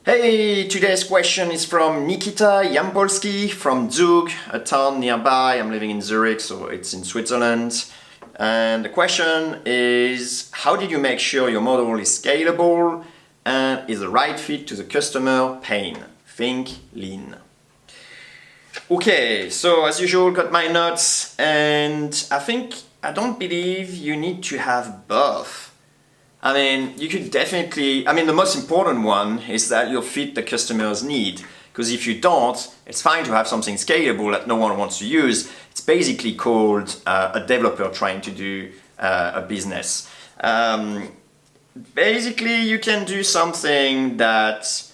Hey, today's question is from Nikita Yampolski from Zug, a town nearby. I'm living in Zurich, so it's in Switzerland. And the question is, how did you make sure your model is scalable and is the right fit to the customer pain? Think lean. Okay, so as usual, got my notes, and I don't believe you need to have both. You could definitely, the most important one is that you fit the customer's need. Because if you don't, it's fine to have something scalable that no one wants to use. It's basically called a developer trying to do a business. Basically, you can do something that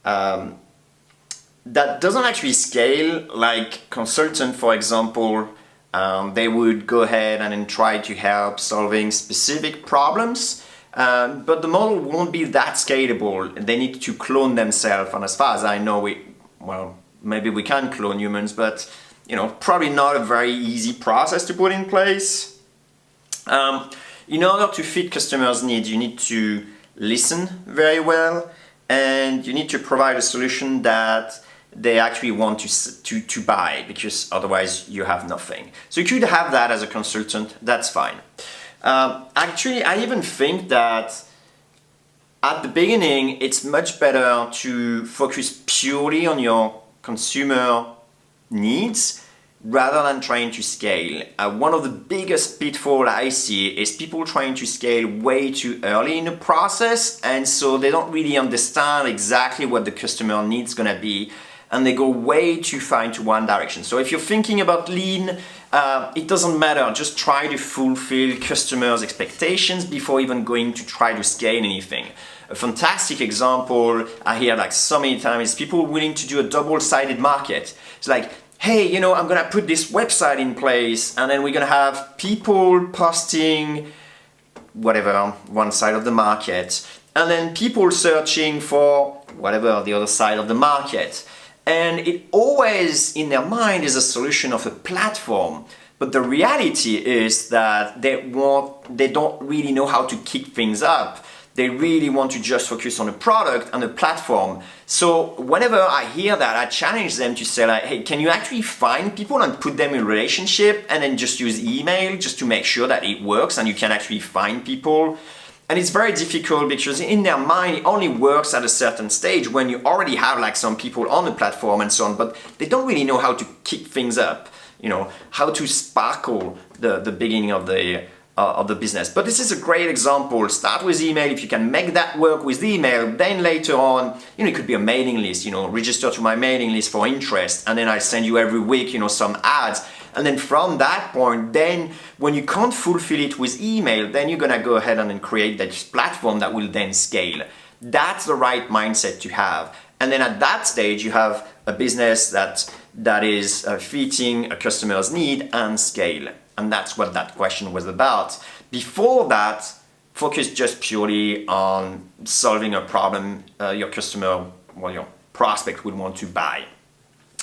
doesn't actually scale, like consultant, for example. They would go ahead and then try to help solving specific problems. But the model won't be that scalable. They need to clone themselves, and as far as I know, maybe we can clone humans, but probably not a very easy process to put in place. In order to fit customers' needs, you need to listen very well, and you need to provide a solution that they actually want to buy, because otherwise you have nothing. So you could have that as a consultant, that's fine. Actually, I even think that at the beginning, it's much better to focus purely on your consumer needs rather than trying to scale. One of the biggest pitfalls I see is people trying to scale way too early in the process, and so they don't really understand exactly what the customer needs gonna be, and they go way too far into one direction. So if you're thinking about lean, it doesn't matter, just try to fulfill customers' expectations before even going to try to scale anything. A fantastic example I hear like so many times is people willing to do a double-sided market. It's like, hey, I'm gonna put this website in place, and then we're gonna have people posting whatever, one side of the market, and then people searching for whatever, the other side of the market. And it always, in their mind, is a solution of a platform. But the reality is that they don't really know how to kick things up. They really want to just focus on a product and a platform. So whenever I hear that, I challenge them to say like, hey, can you actually find people and put them in relationship and then just use email just to make sure that it works and you can actually find people? And it's very difficult because in their mind it only works at a certain stage when you already have like some people on the platform and so on, but they don't really know how to kick things up, how to sparkle the beginning of the business. But this is a great example. Start with email. If you can make that work with email, then later on, it could be a mailing list, register to my mailing list for interest, and then I send you every week, some ads. And then from that point, then when you can't fulfill it with email, then you're gonna go ahead and then create that platform that will then scale. That's the right mindset to have. And then at that stage, you have a business that is fitting a customer's need and scale. And that's what that question was about. Before that, focus just purely on solving a problem your customer, your prospect would want to buy.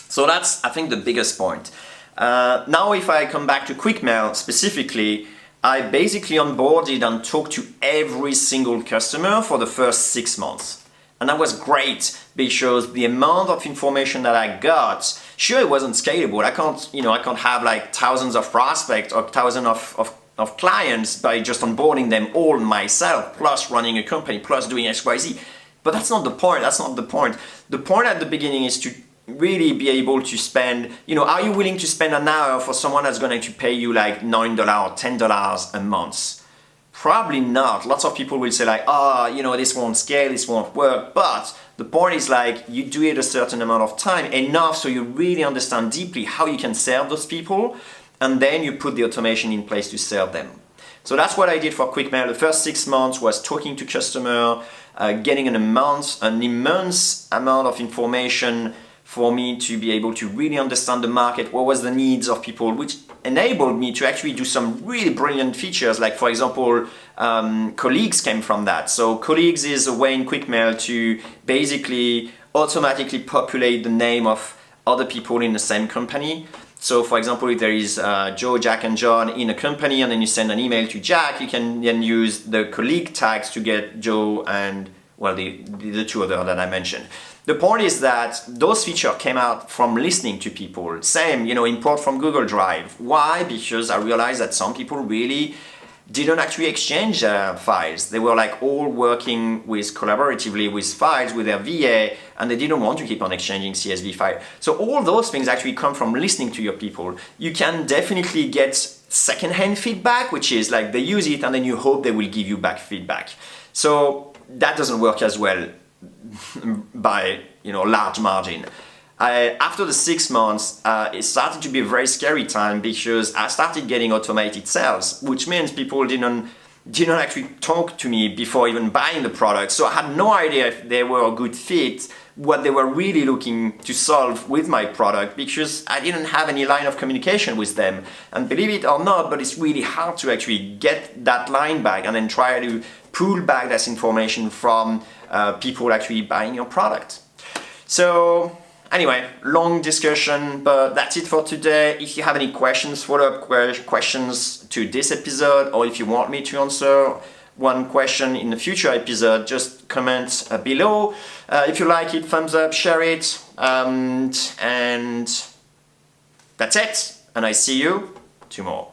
So that's, I think, the biggest point. Now if I come back to QuickMail specifically, I basically onboarded and talked to every single customer for the first 6 months. And that was great because the amount of information that I got, sure it wasn't scalable. I can't have like thousands of prospects or thousands of clients by just onboarding them all myself, plus running a company, plus doing XYZ. But that's not the point, The point at the beginning is to really be able to spend, are you willing to spend an hour for someone that's going to pay you like $9 or $10 a month? Probably not. Lots of people will say like, this won't scale, this won't work. But the point is like, you do it a certain amount of time, enough so you really understand deeply how you can serve those people, and then you put the automation in place to serve them. So that's what I did for QuickMail. The first 6 months was talking to customer, getting an immense amount of information for me to be able to really understand the market, what was the needs of people, which enabled me to actually do some really brilliant features. Like for example, colleagues came from that. So colleagues is a way in QuickMail to basically automatically populate the name of other people in the same company. So for example, if there is Joe, Jack and John in a company and then you send an email to Jack, you can then use the colleague tags to get Joe and well, the two other that I mentioned. The point is that those features came out from listening to people. Same, import from Google Drive. Why? Because I realized that some people really didn't actually exchange files. They were like all working collaboratively with files with their VA, and they didn't want to keep on exchanging CSV file. So all those things actually come from listening to your people. You can definitely get secondhand feedback, which is like they use it and then you hope they will give you back feedback. So that doesn't work as well by large margin. After the 6 months, it started to be a very scary time because I started getting automated sales, which means people didn't actually talk to me before even buying the product. So I had no idea if they were a good fit, what they were really looking to solve with my product, because I didn't have any line of communication with them. And believe it or not, but it's really hard to actually get that line back and then try to pull back that information from people actually buying your product. So anyway, long discussion, but that's it for today. If you have any questions, follow-up questions to this episode, or if you want me to answer one question in a future episode, just comment below. If you like it, thumbs up, share it, and that's it. And I see you tomorrow.